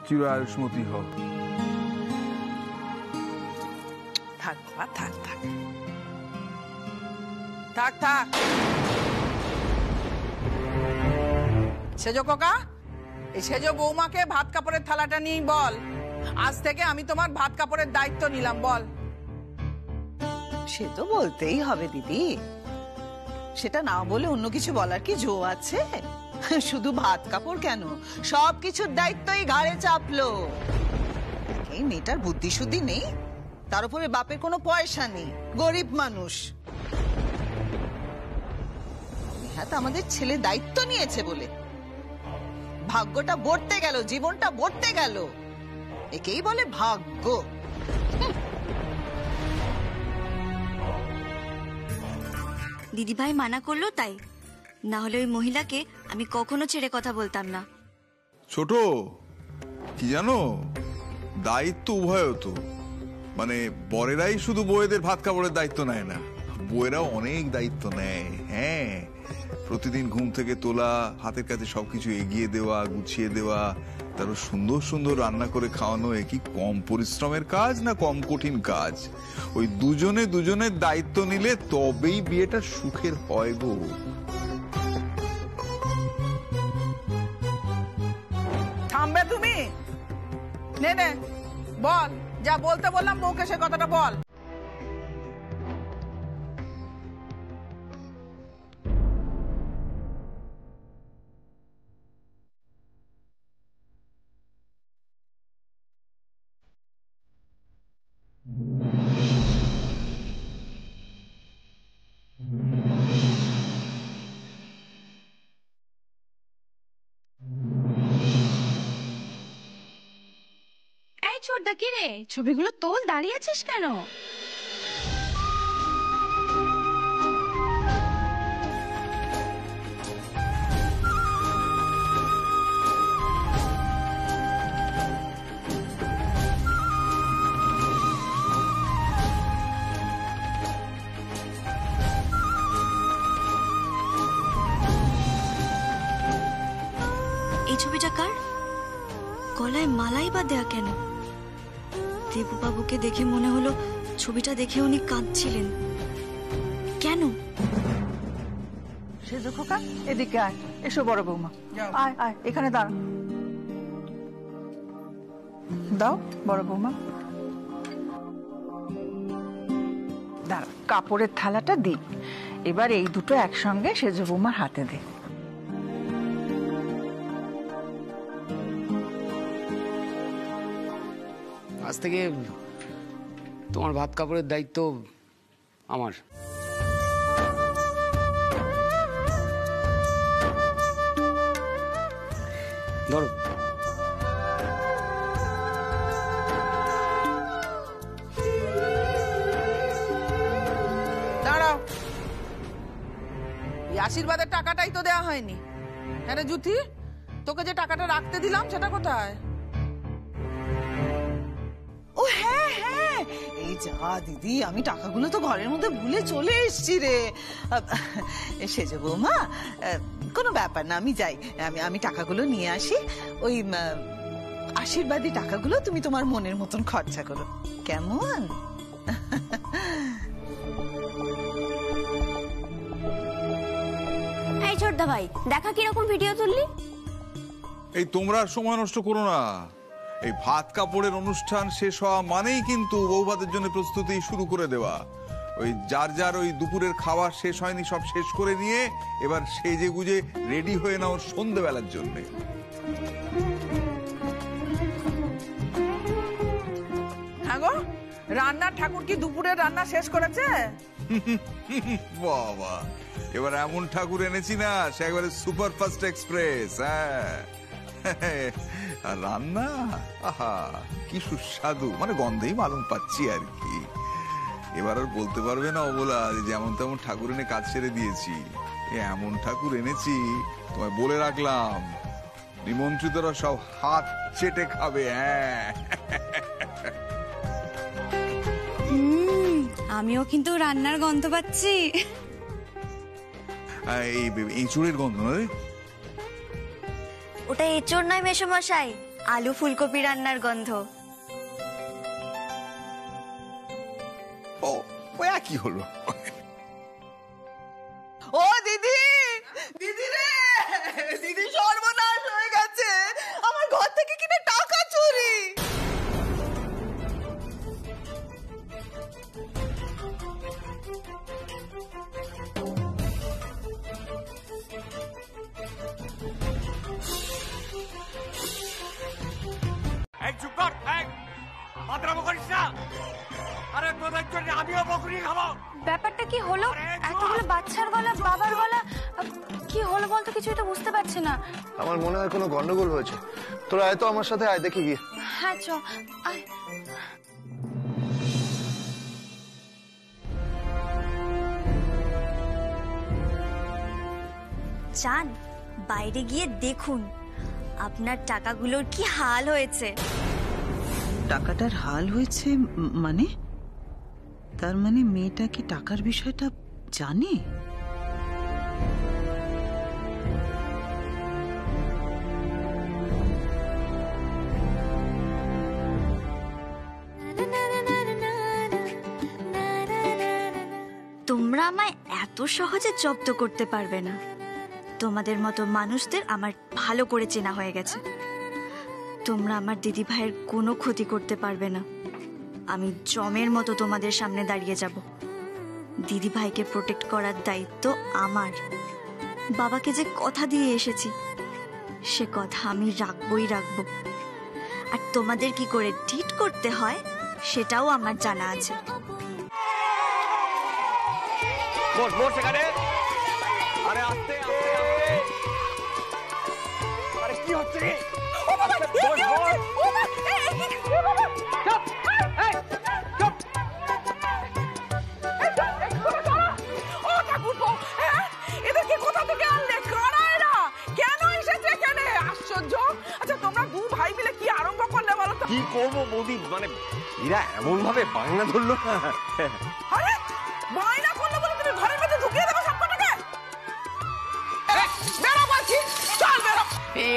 চির আয়ুষ্মতী হও। থাক বাবা, থাক থাক থাক থাক। সেজো খোকা, এই সেজো বৌমাকে ভাত কাপড়ের থালাটা নিয়ে বল, আজ থেকে আমি তোমার ভাত কাপড়ের দায়িত্ব নিলাম। বল। সে তো বলতেই হবে দিদি, সেটা না বলে অন্য কিছু বলার কি জো আছে? শুধু ভাত কাপড় কেন, সবকিছুর দায়িত্বই ঘাড়ে চাপলো। এই মেয়েটার বুদ্ধি শুদ্ধি নেই, তার উপরে বাপের কোনো পয়সা নেই, গরিব মানুষ। হ্যাঁ, আমাদের ছেলে দায়িত্ব নিয়েছে বলে ভাগ্যটা বর্তে গেল, জীবনটা বর্তে গেল, একেই বলে ভাগ্য। দিদিভাই মানা করলো তাই, না হলে ওই মহিলাকে আমি কখনো ছেড়ে কথা বলতাম না। ছোট, কি জানো, দায়িত্ব উভয় তো, মানে বরেরাই শুধু বউয়েদের ভাত কাপড়ের দায়িত্ব নেয় না, বউয়েরাও অনেক দায়িত্ব নেয়। হ্যাঁ, প্রতিদিন ঘুম থেকে তোলা, হাতের কাছে সবকিছু এগিয়ে দেওয়া, গুছিয়ে দেওয়া, তারও সুন্দর সুন্দর রান্না করে খাওয়ানো, এ কি কম পরিশ্রমের কাজ না কম কঠিন কাজ? ওই দুজনে দুজনের দায়িত্ব নিলে তবেই বিয়েটা সুখের হয় গো। থামবে তুমি? নে নে বল, যা বলতে বললাম বউকে সে কথাটা বল। এই ছোটদা, কি রে, ছবিগুলো তোল, দাঁড়িয়ে আছিস কেন? এই ছবিটা কার? গলায় মালাই বা দেয়া কেন? দেবুবাবুকে দেখে মনে হলো ছবিটা দেখে উনি কাঁদছিলেন। কেন? সেজো খোকা, এদিকে আয়, এসো বড় বৌমা, আয় আয়, এখানে দাঁড়া। দাও বড় বৌমা, দাঁড়া, কাপড়ের থালাটা দি। এবার এই দুটো একসঙ্গে সেজো বৌমার হাতে দে। আজ থেকে তোমার ভাত কাপড়ের দায়িত্ব আমার। ধরো। দাঁড়াও, এই আশীর্বাদের টাকাটাই তো দেয়া হয়নি। হ্যাঁ রে জুথি, তোকে যে টাকাটা রাখতে দিলাম সেটা কোথায়? ও হ্যাঁ হ্যাঁ, এই যা দিদি, আমি টাকাগুলো তো ঘরের মধ্যে ভুলে চলে এসেছি রে। সেজো বৌমা, কোনো ব্যাপার না, আমি যাই, আমি টাকাগুলো নিয়ে আসি। ওই আশীর্বাদী টাকাগুলো তুমি তোমার মনের মতন খরচা করো, কেমন? এই ছোটদা ভাই, দেখা কিরকম ভিডিও তুললি? এই তোমরা সময় নষ্ট করো না, এই ভাত কাপড়ের অনুষ্ঠান শেষ হওয়া মানেই কিন্তু বৌভাতের জন্য প্রস্তুতি শুরু করে দেওয়া। ওই যার যার ওই দুপুরের খাওয়া শেষ হয়নি সব শেষ করে নিয়ে এবার সেজে গুজে রেডি হয়ে নাও সন্ধ্যেবেলার জন্য। হ্যাঁ গো, রান্নার ঠাকুর কি দুপুরের রান্না শেষ করেছে? বাবা, এবার এমন ঠাকুর এনেছি না, সে একবারে সুপার ফাস্ট এক্সপ্রেস। হ্যাঁ, আর রান্না আহা কি সুস্বাদু, মানে গন্ধেই মালুম পাচ্ছি আর কি। এবার আর বলতে পারবে না অবলা যেমন তেমন ঠাকুর এনে কাজ ছেড়ে দিয়েছি। এমন ঠাকুর এনেছি তোমায় বলে রাখলাম, নিমন্ত্রিতরা সব হাত চেটে খাবে। হ্যাঁ, আমিও কিন্তু রান্নার গন্ধ পাচ্ছি। এই এঁচুড়ের গন্ধ নয়, ওটা এঁচড় নয় মেসোমশাই, আলু ফুলকপি রান্নার গন্ধ। ও ও একই হলো। ও দিদি, দিদি রে, দিদি সর্বনাশ হয়ে গেছে, আমার ঘর থেকে কিনা টাকা চুরি। এই চুপ কর, এই মাদ্রামো করিস না। আরে তোদের জন্য আমিও বকরি খাবো। ব্যাপারটা কি হলো? এতগুলো বাচ্চার গলা, বাবার গলা, কি হলো বলতো? কিছুই তো বুঝতে পারছি না। আমার মনে হয় কোনো গন্ডগোল হয়েছে। তোরা আয় তো আমার সাথে, আয় দেখি গিয়ে। হ্যাঁ চ আয়। চান বাইরে গিয়ে দেখুন আপনার টাকাগুলোর কি হাল হয়েছে। টাকাটার হাল হয়েছে মানে? তার মানে মেয়েটা কি টাকার বিষয়টা জানে? তোমরা আমায় এত সহজে জব্দ করতে পারবে না। তোমাদের মতো মানুষদের আমার ভালো করে চেনা হয়ে গেছে। তোমরা আমার দিদি ভাইয়ের কোনো ক্ষতি করতে পারবে না। আমি জমের মতো তোমাদের সামনে দাঁড়িয়ে যাব। দিদি ভাইকে প্রোটেক্ট করার দায়িত্ব আমার। বাবাকে যে কথা দিয়ে এসেছি সে কথা আমি রাখবই রাখবো। আর তোমাদের কি করে ট্রিট করতে হয় সেটাও আমার জানা আছে। বস বস এখানে। আরে আস্তে আস্তে আস্তে। আরে কি হচ্ছে রে? ও বাবা, বস বস। ও বাবা, এই বাবা। চুপ, এই চুপ। ও ঠাকুরপো, এদেরকে কোথা থেকে আনলে? কারা এরা? কেন এসেছে এখানে? আশ্চর্য। আচ্ছা তোমরা দু ভাই মিলে কি আরম্ভ করলে বলো তো? কি করবো বৌদি, মানে এরা এমন ভাবে বাংলা ধরলো। আরে বায়না করলে বলে তুমি ঘরের মধ্যে ঢুকিয়ে দেবো সব কটাকে? বেরো বলছি, চল বেরো।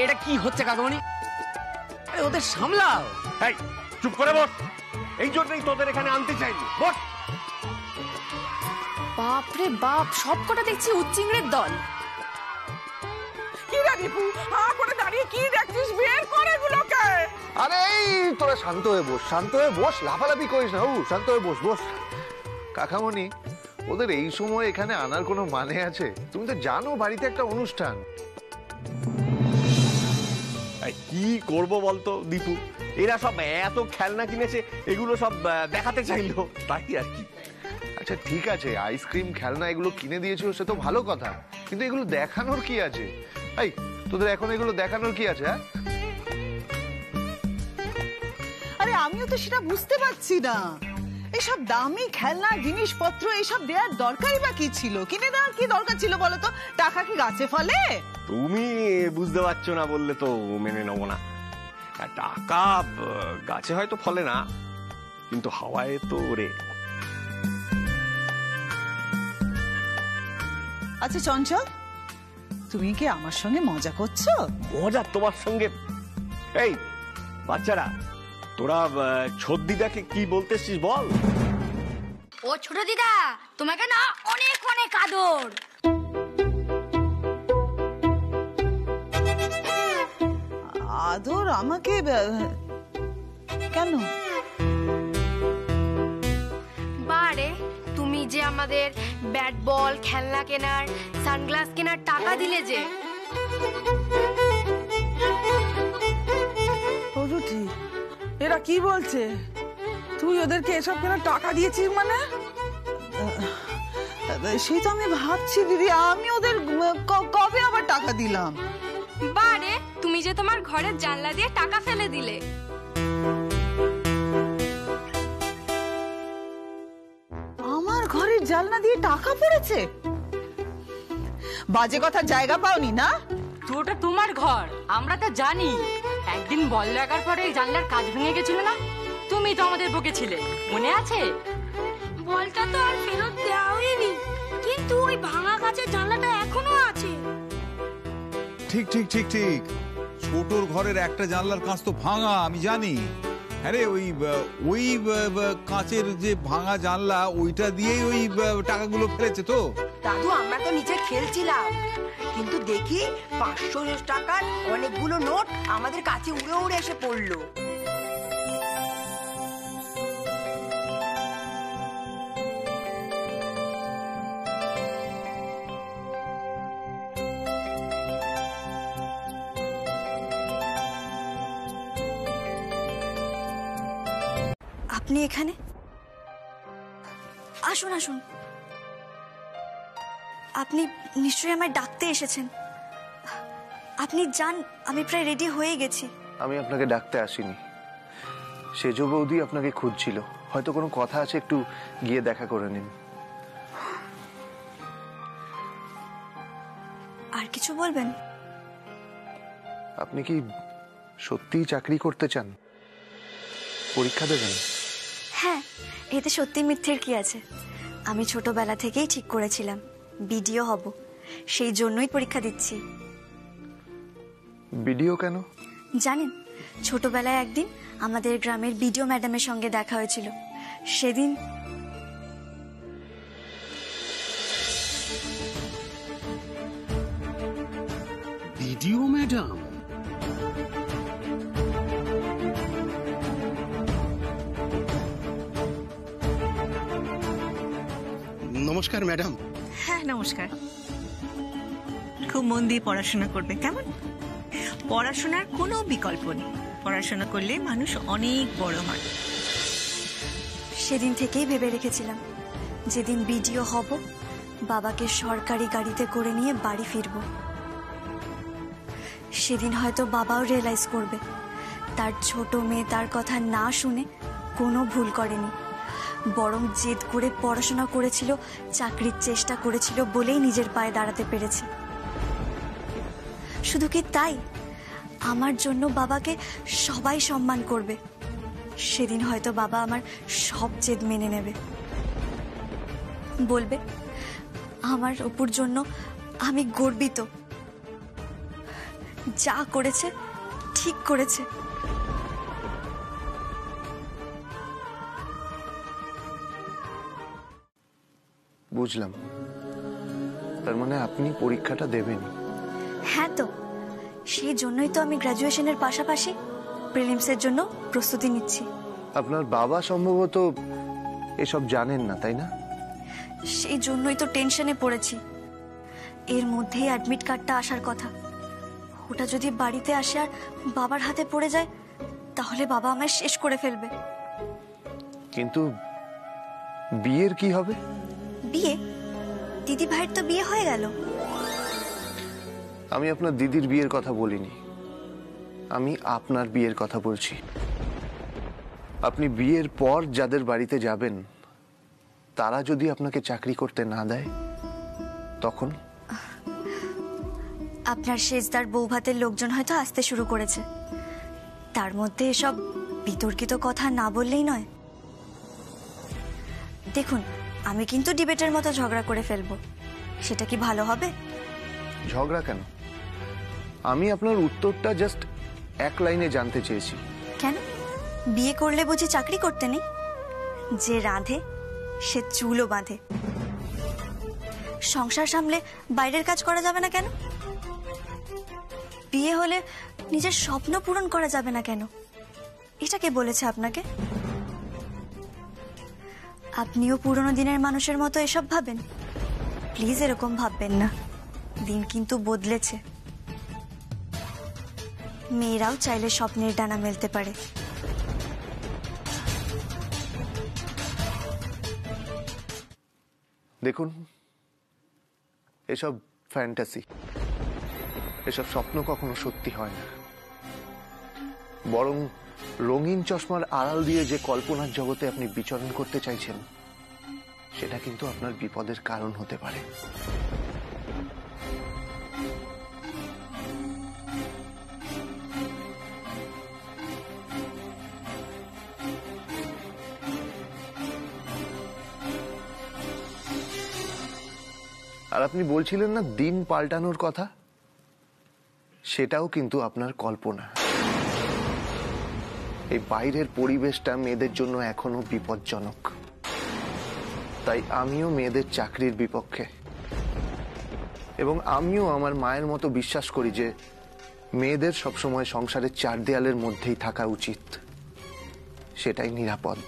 এটা কি হচ্ছে কাকামণি? আরে ওদের সামলাও। এই চুপ করে বস। এই জন্যই তোদের এখানে আনতে চাইনি। বস। বাপরে বাপ, সব কটা দেখছি উচ্চিংড়ের দল। কি রে দীপু, হা করে দাঁড়িয়ে কি দেখছিস? বের করে গুলোকে। আরে এই তোরা শান্ত হয়ে বস, শান্ত হয়ে বস, লাফালাফি করিস না। শান্ত হয়ে বস বস। কাকামণি, ওদের এই সময় এখানে আনার কোনো মানে আছে? তুমি তো জানো বাড়িতে একটা অনুষ্ঠান। কি করব বলতো দীপু, এরা সব এত খেলনা কিনেছে, এগুলো সব দেখাতে চাইলো, তাই আর কি। আচ্ছা ঠিক আছে, আইসক্রিম খেলনা এগুলো কিনে দিয়েছিল সে তো ভালো কথা, কিন্তু এগুলো দেখানোর কি আছে? এই তোদের এখন এগুলো দেখানোর কি আছে? আরে আমিও তো সেটা বুঝতে পারছি না। এসব দামি খেলনা জিনিসপত্র এসব দেওয়ার দরকারই বা কি ছিল? কিনে দেওয়ার কি দরকার ছিল বলো তো? টাকা কি গাছে ফলে? তুমি বুঝতে পারছো না বললে তো মেনে নেবো না। টাকা গাছে হয়তো ফলে না, কিন্তু হাওয়ায় তো ওরে। আচ্ছা চঞ্চল, তুমি কি আমার সঙ্গে মজা করছো? মজা তোমার সঙ্গে? এই বাচ্চারা, তোরা ছোট দিদাকে কি বলতেছিস বল? ও ছোট দিদা, তোমাকে না অনেক অনেক আদর। আদর আমাকে? কেন? বারে, তুমি যে আমাদের ব্যাট বল, খেলনা কেনার, সানগ্লাস কেনার টাকা দিলে যে। রুটি, এরা কি বলছে? তুই ওদেরকে এসব কেনার টাকা দিয়েছিস মানে? সেই তো আমি ভাবছি দিদি, আমি ওদের কবে আবার টাকা দিলাম? বারে, তুমি যে তোমার ঘরের জানলা দিয়ে টাকা ফেলে দিলে। আমার ঘরের জানলা দিয়ে টাকা পড়েছে? বাজে কথা জায়গা পাওনি না? ওটা তোমার ঘর, আমরা তো জানি। একদিন বল লাগার পরে জানলার কাজ ভেঙে গেছিল না? তুমি তো আমাদের বকেছিলে, মনে আছে? বলটা তো আর ফেরত দেওয়া হয়নি, কিন্তু ওই ভাঙা কাচের জানলাটা এখনো আছে। ঠিক ঠিক ঠিক ঠিক, ছোটর ঘরের একটা জানলার কাঁচ তো ভাঙা, আমি জানি। হ্যাঁ রে, ওই কাঁচের যে ভাঙা জানলা ওইটা দিয়েই ওই টাকাগুলো ফেলেছে তো। দাদু আমরা তো নিচে খেলছিলাম, কিন্তু দেখি 500 টাকার অনেকগুলো নোট আমাদের কাছে উড়ে উড়ে এসে পড়লো। আপনি এখানে? আসুন আসুন। আপনি নিশ্চয়ই আমায় ডাকতে এসেছেন। আপনি যান, আমি প্রায় রেডি হয়ে গেছি। আমি আপনাকে ডাকতে আসিনি, সেজ বৌদি আপনাকে খুঁজছিল, হয়তো কোনো কথা আছে, একটু গিয়ে দেখা করে নিন। আর কিছু বলবেন? আপনি কি সত্যিই চাকরি করতে চান? পরীক্ষা দেবেন? হ্যাঁ, এতে সত্যি মিথ্যের কি আছে। আমি ছোটবেলা থেকেই ঠিক করেছিলাম বিডিও হব, সেই জন্যই পরীক্ষা দিচ্ছি। বিডিও কেন? জানেন, ছোটবেলায় একদিন আমাদের গ্রামের বিডিও ম্যাডামের সঙ্গে দেখা হয়েছিল। সেদিন বিডিও ম্যাডাম? নমস্কার ম্যাডাম। হ্যাঁ নমস্কার। খুব মন দিয়ে পড়াশোনা করবে, কেমন? পড়াশোনার কোনো বিকল্প নেই, পড়াশোনা করলে মানুষ অনেক বড় হয়। সেদিন থেকেই ভেবে রেখেছিলাম যেদিন বিডিও হব বাবাকে সরকারি গাড়িতে করে নিয়ে বাড়ি ফিরব। সেদিন হয়তো বাবাও রিয়েলাইজ করবে তার ছোট মেয়ে তার কথা না শুনে কোনো ভুল করেনি, বরং জেদ করে পড়াশোনা করেছিল, চাকরির চেষ্টা করেছিল বলেই নিজের পায়ে দাঁড়াতে পেরেছে। শুধু কি তাই, আমার জন্য বাবাকে সবাই সম্মান করবে। সেদিন হয়তো বাবা আমার সব জেদ মেনে নেবে, বলবে আমার অপুর জন্য আমি গর্বিত, যা করেছে ঠিক করেছে। বুঝলাম, তার মানে আপনি পরীক্ষাটা দেবেন? হ্যাঁ, তো সেই জন্যই তো আমি গ্র্যাজুয়েশনের পাশাপাশি প্রিলিমসের জন্য প্রস্তুতি নিচ্ছি। আপনার বাবা সম্ভবত এসব জানেন না, তাই না? সেই জন্যই তো টেনশনে পড়েছি। এর মধ্যেই অ্যাডমিট কার্ডটা আসার কথা, ওটা যদি বাড়িতে আসে আর বাবার হাতে পড়ে যায় তাহলে বাবা আমায় শেষ করে ফেলবে। কিন্তু বিয়ের কি হবে? বিয়ে? দিদি ভাইয়ের তো বিয়ে হয়ে গেল। আমি আপনার দিদির বিয়ের কথা বলিনি, আমি আপনার বিয়ের কথা বলছি। আপনি বিয়ের পর যাদের বাড়িতে যাবেন তারা যদি আপনাকে চাকরি করতে না দেয় তখন? আপনার শেষদার বৌভাতের লোকজন হয়তো আসতে শুরু করেছে, তার মধ্যে এসব বিতর্কিত কথা না বললেই নয়। দেখুন, আমি কিন্তু ডিবেটের মতো ঝগড়া করে ফেলবো, সেটা কি ভালো হবে? ঝগড়া কেন? আমি আপনার উত্তরটা জাস্ট এক লাইনে জানতে চেয়েছি। কেন, বিয়ে করলে বুঝি চাকরি করতে নেই? যে রাঁধে সে চুলও বাঁধে। সংসার সামলে বাইরের কাজ করা যাবে না কেন? বিয়ে হলে নিজের স্বপ্ন পূরণ করা যাবে না কেন? এটা কে বলেছে আপনাকে? আপনিও পুরনো দিনের মানুষের মতো এসব ভাবেন? প্লিজ এরকম ভাববেন না, দিন কিন্তু বদলেছে। মেয়েরাও চাইলে স্বপ্নের ডানা মেলতে পারে। দেখুন, এসব ফ্যান্টাসি, এসব স্বপ্ন কখনো সত্যি হয় না, বরং রঙিন চশমার আড়াল দিয়ে যে কল্পনার জগতে আপনি বিচরণ করতে চাইছেন সেটা কিন্তু আপনার বিপদের কারণ হতে পারে। আর আপনি বলছিলেন না দিন পাল্টানোর কথা, সেটাও কিন্তু আপনার কল্পনা। এই বাইরের পরিবেশটা মেয়েদের জন্য এখনো বিপজ্জনক। তাই আমিও মেয়েদের চাকরির বিপক্ষে, এবং আমিও আমার মায়ের মতো বিশ্বাস করি যে মেয়েদের সবসময় সংসারের চার দেয়ালের মধ্যেই থাকা উচিত, সেটাই নিরাপদ।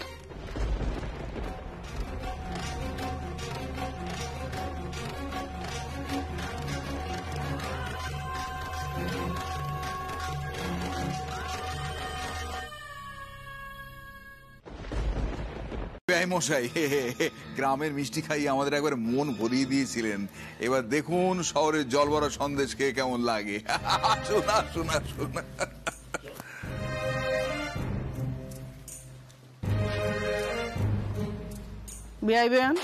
মশাই, গ্রামের মিষ্টি খাইয়ে আমাদের একবার মন ভরিয়ে দিয়েছিলেন। এবার দেখুন শহরের জল ভরা সন্দেশ খেয়ে কেমন লাগে। আসুন আসুন আসুন। বিআই বেয়ান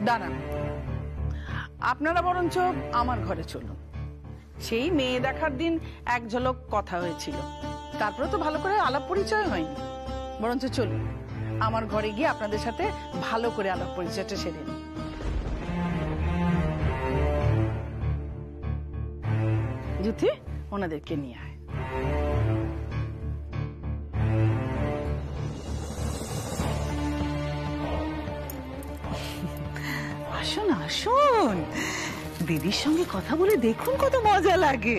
দাঁড়ান, আপনারা বরঞ্চ আমার ঘরে চলুন। সেই মেয়ে দেখার দিন এক ঝলক কথা হয়েছিল, তারপরে তো ভালো করে আলাপ পরিচয় হয়নি। বরঞ্চ চলুন আমার ঘরে গিয়ে আপনাদের সাথে ভালো করে আলাপ পরিচয়টা সেরে নিন। জ্যোতি, ওনাদেরকে নিয়ে আয়। আসুন আসুন, দিদির সঙ্গে কথা বলে দেখুন কত মজা লাগে।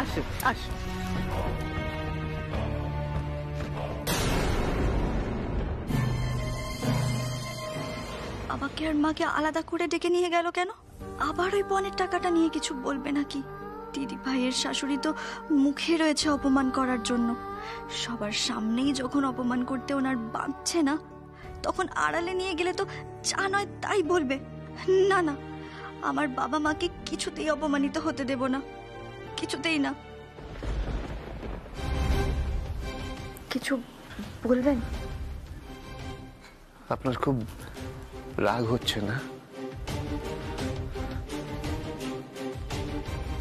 আসুন আসুন। বাবাকে আর মাকে আলাদা করে ডেকে নিয়ে গেল কেন? আবার ওই পণের টাকাটা নিয়ে কিছু বলবে নাকি? দিদি ভাইয়ের শাশুড়ি তো মুখে রয়েছে অপমান করার জন্য। সবার সামনেই যখন অপমান করতে ওনার বাঁধছে না, তখন আড়ালে নিয়ে গেলে তো যা নয় তাই বলবে। না না, আমার বাবা মাকে কিছুতেই অপমানিত হতে দেব না, কিছুতেই না। কিছু বলবেন? আপনার খুব রাগ হচ্ছে না?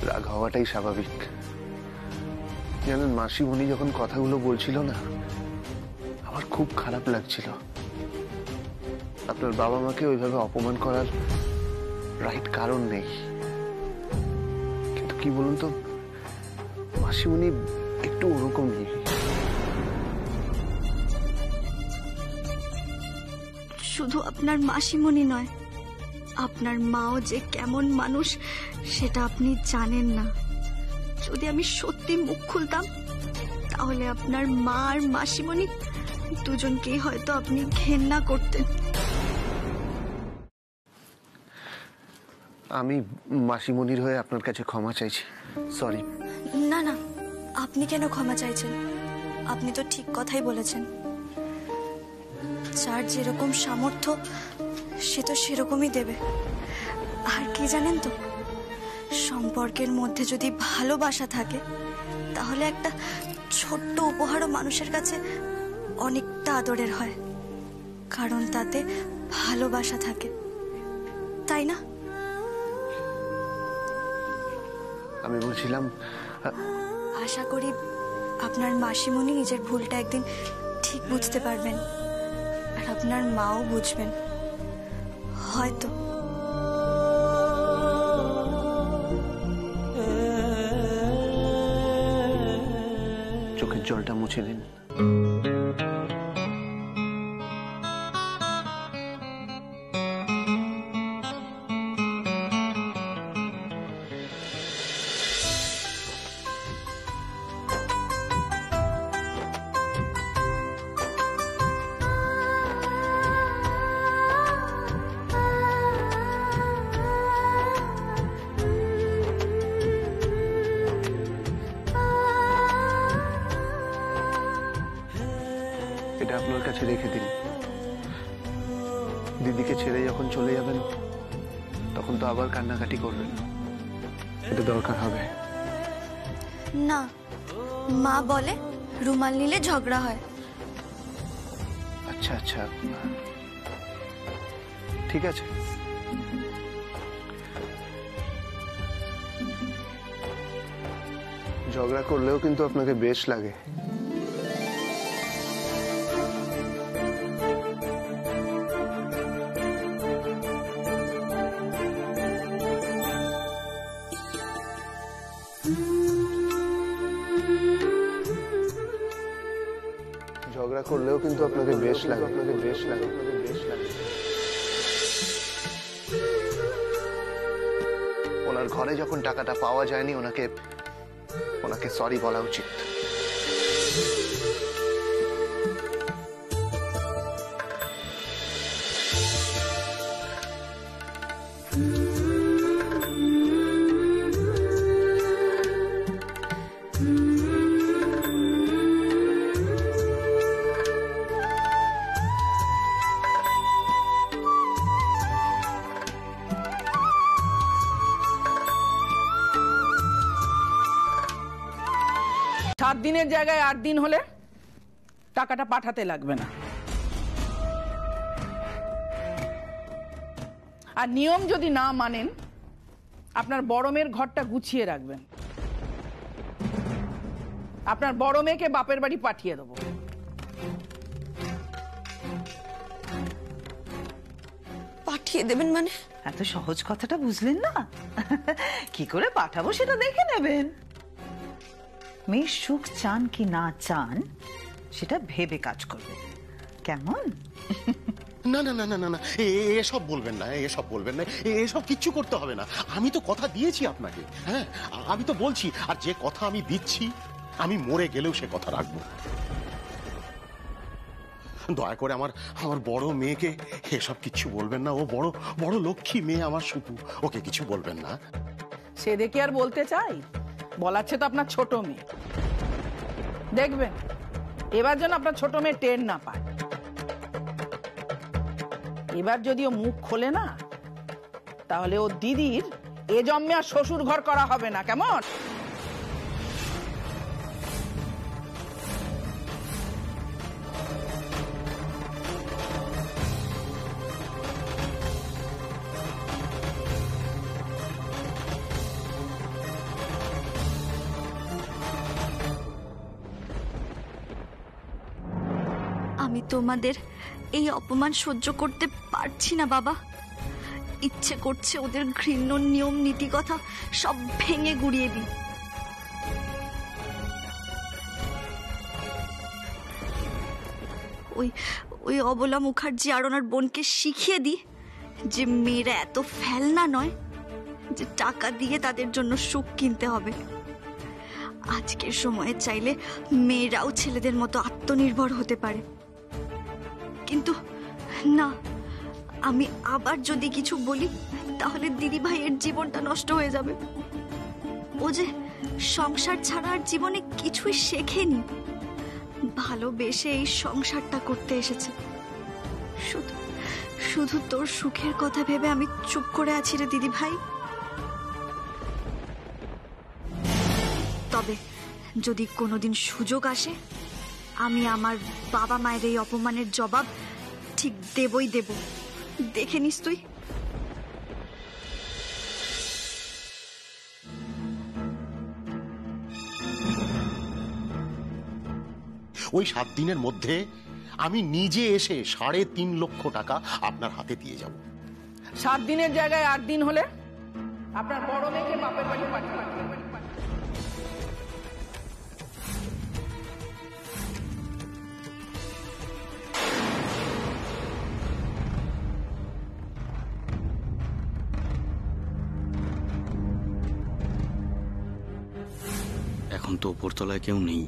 রাগ হওয়াটাই স্বাভাবিক। জানেন, মাসিমণি যখন কথাগুলো বলছিল না, আমার খুব খারাপ লাগছিল। আপনার বাবা মাকে ওইভাবে অপমান করার রাইট কারণ নেই, কিন্তু কি বলুন তো, মাসিমণি একটু ওরকমই। শুধু আপনার মাসিমণি নয়, আপনার মাও যে কেমন মানুষ সেটা আপনি জানেন না। যদি আমি সত্যি মুখ খুলতাম, তাহলে আপনার মা আর মাসিমণি দুজনকেই হয়তো আপনি ঘেন্না করতেন। আমি মাসিমণির হয়ে আপনার কাছে ক্ষমা চাইছি, সরি। না না, আপনি কেন ক্ষমা চাইছেন? আপনি তো ঠিক কথাই বলেছেন। যার যেরকম সামর্থ্য সে তো সেরকমই দেবে। আর কি জানেন তো, সম্পর্কের মধ্যে যদি ভালোবাসা থাকে, তাহলে একটা ছোট্ট উপহারও মানুষের কাছে অনেকটা আদরের হয়, কারণ তাতে ভালোবাসা থাকে, তাই না? আমি বলছিলাম, আশা করি আপনার মাসিমণি নিজের ভুলটা একদিন ঠিক বুঝতে পারবেন, আর আপনার মাও বুঝবেন হয়তো। চোখের জলটা মুছে দিন। এটা আপনার কাছে রেখে দিন। দিদিকে ছেড়ে যখন চলে যাবেন, তখন তো আবার কান্নাকাটি করবেন, এটা দরকার হবে না। মা বলে রুমাল নিলে ঝগড়া হয়। আচ্ছা আচ্ছা, ঠিক আছে। ঝগড়া করলেও কিন্তু আপনাকে বেশ লাগে। করলেও কিন্তু আপনাদের বেশ লাগে। ওনার ঘরে যখন টাকাটা পাওয়া যায়নি ওনাকে সরি বলা উচিত। সাত দিনের জায়গায় 8 দিন হলে টাকাটা পাঠাতে লাগবে না। আর নিয়ম যদি না মানেন, আপনার বড় মেয়ের ঘরটা গুছিয়ে রাখবেন। আপনার বড় মেয়েকে বাপের বাড়ি পাঠিয়ে দেবো। পাঠিয়ে দেবেন মানে? এত সহজ কথাটা বুঝলেন না? কি করে পাঠাবো সেটা দেখে নেবেন। মেয়ের সুখ চান কি না চান সেটা ভেবে কাজ করবে, কেমন? না না না না না না, এসব বলবেন না, এসব বলবেন না, এসব কিচ্ছু করতে হবে না। আমি তো কথা দিয়েছি আপনাকে। হ্যাঁ, আমি তো বলছি, আর যে কথা আমি দিচ্ছি আমি মরে গেলেও সে কথা রাখবো। দয়া করে আমার বড় মেয়েকে এসব কিচ্ছু বলবেন না। ও বড় লক্ষ্মী মেয়ে, আমার শুধু ওকে কিছু বলবেন না। সে দেখে আর বলতে চাই? বলাচ্ছে তো আপনার ছোট মেয়ে। দেখবেন এবার যেন আপনার ছোট মেয়ে টের না পায়। এবার যদি ও মুখ খোলে না, তাহলে ও দিদির এ জন্মে আর শ্বশুর ঘর করা হবে না, কেমন? আমি তোমাদের এই অপমান সহ্য করতে পারছি না বাবা। ইচ্ছে করছে ওদের ঘৃণ্য নিয়ম নীতি কথা সব ভেঙে গুড়িয়ে দিই। ওই অবলা মুখার্জি আর ওনার বোনকে শিখিয়ে দিই যে মেয়েরা এত ফেলনা নয় যে টাকা দিয়ে তাদের জন্য সুখ কিনতে হবে। আজকের সময়ে চাইলে মেয়েরাও ছেলেদের মতো আত্মনির্ভর হতে পারে। কিন্তু না, আমি আবার যদি কিছু বলি তাহলে দিদি ভাইয়ের জীবনটা নষ্ট হয়ে যাবে। ও যে সংসার ছাড়া আর জীবনে কিছুই শেখেনি, ভালোবেসে এই সংসারটা করতে এসেছে। শুধু তোর সুখের কথা ভেবে আমি চুপ করে আছি রে দিদি ভাই। তবে যদি কোনোদিন সুযোগ আসে, আমি আমার বাবা মায়ের এই অপমানের জবাব ঠিক দেবই দেব। দেখে নিস তুই। ওই 7 দিনের মধ্যে আমি নিজে এসে 3.5 লক্ষ টাকা আপনার হাতে দিয়ে যাব। 7 দিনের জায়গায় 8 দিন হলে আপনার বড় মেয়েকে বাপের বাড়ি পাঠিয়ে দেবো। এখন তো উপরতলায় কেউ নেই,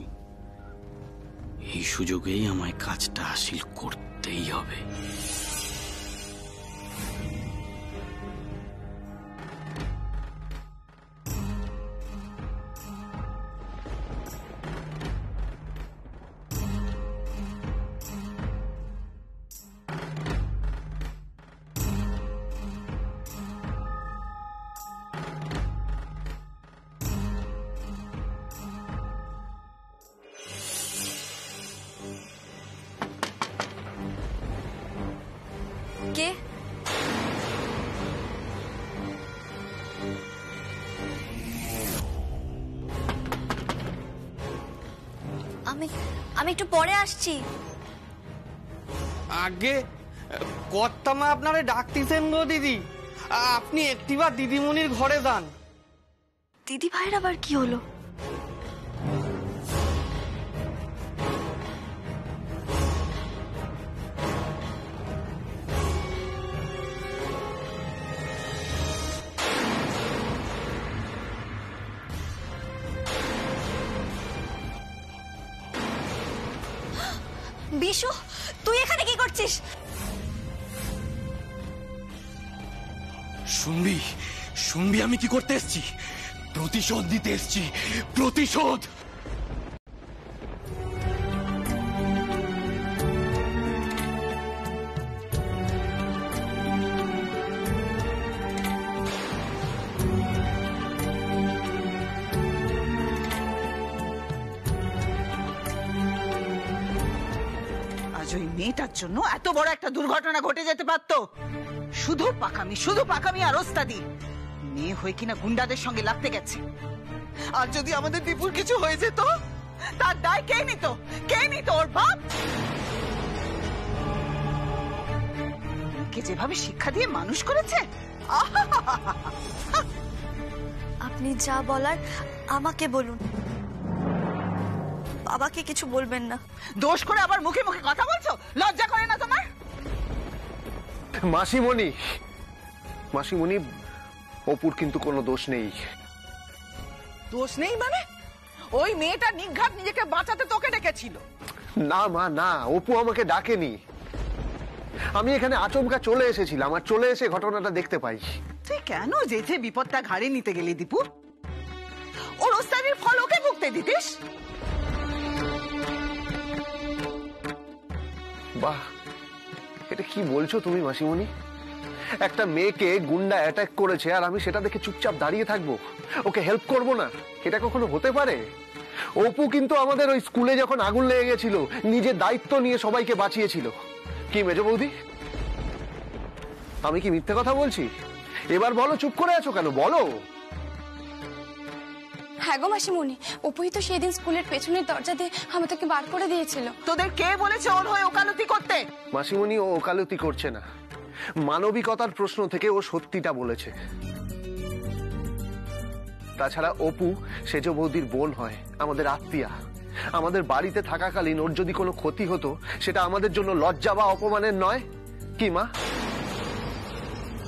এই সুযোগেই আমায় কাজটা হাসিল করতেই হবে। কে? আমি একটু পরে আসছি। আগে কর্তামা আপনারে ডাকতেছেন গো দিদি, আপনি একটিবার দিদিমণির ঘরে যান। দিদি ভাইয়ের আবার কি হলো? বিশু, তুই এখানে কি করছিস? শুনবি শুনবি আমি কি করতে এসেছি? প্রতিশোধ দিতে এসেছি, প্রতিশোধ। আজ ওই মেয়েটার জন্য এত বড় একটা দুর্ঘটনা ঘটে যেতে পারতো। শুধু পাকামি আর ওস্তাদি। মেয়ে হয়ে কিনা গুন্ডাদের সঙ্গে লাগতে গেছে। আর যদি আমাদের দীপুর কিছু হয়ে যেত, তার দায় কে নিত? কে নিত? ওর বাপ। মেয়েকে যেভাবে শিক্ষা দিয়ে মানুষ করেছে, আপনি যা বলার আমাকে বলুন, বাবাকে কিছু বলবেন না। দোষ করে আবার মুখে মুখে কথা বলছো? লজ্জা করে না তোমার? মাসিমণি, মাসিমণি, অপুর কিন্তু কোনো দোষ নেই। দোষ নেই মানে? ওই মেয়েটা নিঘাত নিজেকে বাঁচাতে তোকে ডেকেছিল। না মা, না, অপু আমাকে ডাকেনি। আমি এখানে আচমকা চলে এসেছিলাম, আর চলে এসে ঘটনাটা দেখতে পাই। তুই কেন যেচে বিপদটা ঘাড়ে নিতে গেলি দীপু? ওর ওস্তাদির ফল ওকে ভুগতে দিতিস? বাহ, এটা কি বলছো তুমি মাসিমণি? একটা মেয়েকে গুন্ডা অ্যাটাক করেছে আর আমি সেটা দেখে চুপচাপ দাঁড়িয়ে থাকবো, ওকে হেল্প করব না? এটা কখনো হতে পারে? অপু কিন্তু আমাদের ওই স্কুলে যখন আগুন লেগে গেছিল, নিজের দায়িত্ব নিয়ে সবাইকে বাঁচিয়েছিল। কি মেজো বৌদি, আমি কি মিথ্যে কথা বলছি? এবার বলো, চুপ করে আছো কেন? বলো। হ্যাঁ গো মাসিমণি, অপুই তো সেদিন স্কুলের পেছনের দরজা দিয়ে আমাদেরকে বার করে দিয়েছিল। তোদের কে বলেছে ওর হয়ে ওকালতি করতে? মাসিমণি, ও ওকালতি করছে না, মানবিকতার প্রশ্ন থেকে ও সত্যিটা বলেছে। তাছাড়া অপু সেজ বৌদির বোন হয়, আমাদের আত্মীয়া। আমাদের বাড়িতে থাকাকালীন ওর যদি কোনো ক্ষতি হতো, সেটা আমাদের জন্য লজ্জা বা অপমানের নয় কি মা?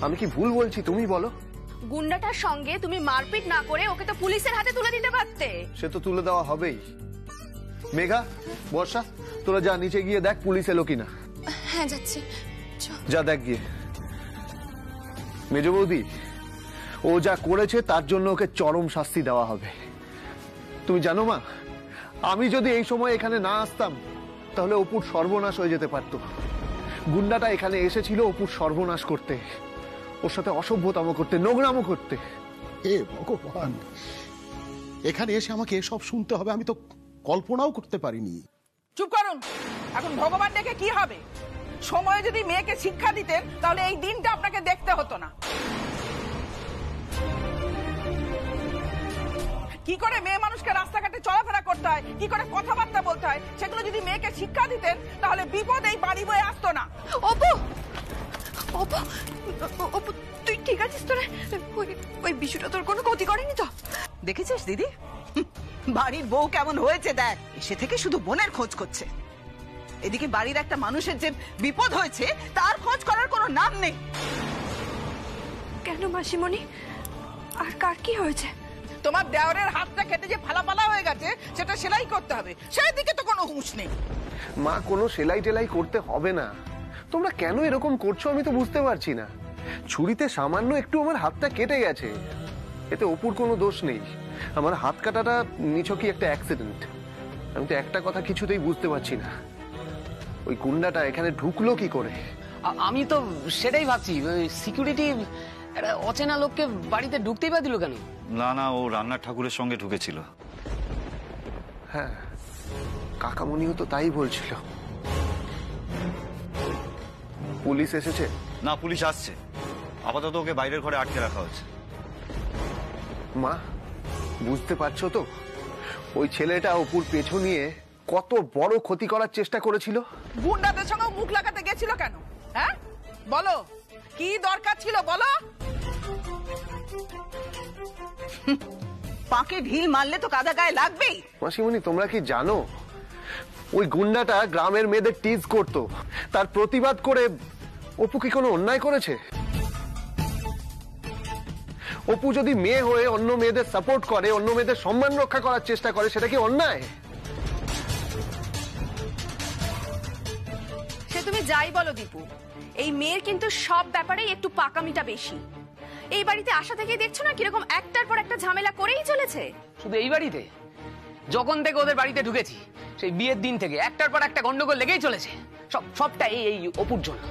আমি কি ভুল বলছি তুমি বলো? গুন্ডাটার সঙ্গে তুমি মারপিট না করে ওকে তো পুলিশের হাতে তুলে দিতে পারতে। সে তো তুলে দেওয়া হবেই। মেঘা, বর্ষা, তোরা যা নিচে গিয়ে দেখ পুলিশ এলো কিনা। হ্যাঁ যাচ্ছি। যা দেখ গিয়ে। মেজ বৌদি, ও যা করেছে তার জন্য ওকে চরম শাস্তি দেওয়া হবে। তুমি জানো মা, আমি যদি এই সময় এখানে না আসতাম, তাহলে অপুর সর্বনাশ হয়ে যেতে পারত। গুন্ডাটা এখানে এসেছিল অপুর সর্বনাশ করতে, ওর সাথে অসভ্যতম করতে, নোংরামো করতে। হে ভগবান, এখানে এসে আমাকে এসব শুনতে হবে, আমি তো কল্পনাও করতে পারিনি। চুপ করুন, এখন ভগবান ডেকে কি হবে? সময়ে যদি মেয়েকে শিক্ষা দিতেন, তাহলে এই দিনটা আপনাকে দেখতে হতো না। কি করে মেয়ে মানুষকে রাস্তাঘাটে চলাফেরা করতে হয়, কি করে কথাবার্তা বলতে হয়, সেগুলো যদি মেয়েকে শিক্ষা দিতেন, তাহলে বিপদ এই বাড়ি বয়ে আসতো না। অপু, অপু, অপু, তুই ঠিক আছিস তো? ওই বিশুটা তোর কোনো ক্ষতি করেনি তো? দেখেছিস দিদি, বাড়ির বউ কেমন হয়েছে দেখ। এসে থেকে শুধু বোনের খোঁজ করছে। এদিকে বাড়ির একটা মানুষের যে বিপদ হয়েছে, তার খোঁজ করার কোনো নাম নেই। কেন মাসিমণি, আর কার কি হয়েছে? তোমার দেওরের হাতটা কেটে যে ফালাপালা হয়ে গেছে, সেটা সেলাই করতে হবে। সেই দিকে তো কোনো হুঁশ নেই। মা, কোনো সেলাই টেলাই করতে হবে না। তোমরা কেন এরকম করছো আমি তো বুঝতে পারছি না। ছুরিতে সামান্য একটু আমার হাতটা কেটে গেছে, এতে অপুর কোনো দোষ নেই। আমার হাত কাটাটা নিছকই একটা অ্যাক্সিডেন্ট। আমি তো একটা কথা কিছুতেই বুঝতে পারছি না, ওই গুন্ডাটা এখানে ঢুকলো কি করে? আমি তো সেটাই ভাবছি, সিকিউরিটি একটা অচেনা লোককে বাড়িতে ঢুকতেই বা দিল কেন? না না, ও রান্নার ঠাকুরের সঙ্গে ঢুকেছিল। হ্যাঁ, কাকামণিও তো তাই বলছিল। পুলিশ এসেছে? না, পুলিশ আসছে। আপাতত ওকে বাইরের ঘরে আটকে রাখা হচ্ছে। মা, বুঝতে পারছো তো, ওই ছেলেটা অপুর পেছু নিয়ে কত বড় ক্ষতি করার চেষ্টা করেছিল। গুন্ডাদের সঙ্গে মুখ লাগাতে গেছিল কেন? হ্যাঁ বলো, কি দরকার ছিল বলো? পাকে ঢিল মারলে তো কাদা গায়ে লাগবেই। মাসিমণি, তোমরা কি জানো ওই গুন্ডাটা গ্রামের মেয়েদের টিজ করত, তার প্রতিবাদ করে অপু কি কোনো অন্যায় করেছে? অপু যদি মেয়ে হয়ে অন্য মেয়েদের সাপোর্ট করে, অন্য মেয়েদের সম্মান রক্ষা করার চেষ্টা করে, সেটা কি অন্যায়? তুমি যাই বলো দীপু, এই মেয়ের কিন্তু সব ব্যাপারেই একটু পাকামিটা বেশি। এই বাড়িতে আসা থেকে দেখছো না কিরকম একটার পর একটা ঝামেলা করেই চলেছে। শুধু এই বাড়িতে, যখন থেকে ওদের বাড়িতে ঢুকেছি সেই বিয়ের দিন থেকে একটার পর একটা গন্ডগোল লেগেই চলেছে। সবটা এই অপুর জন্য।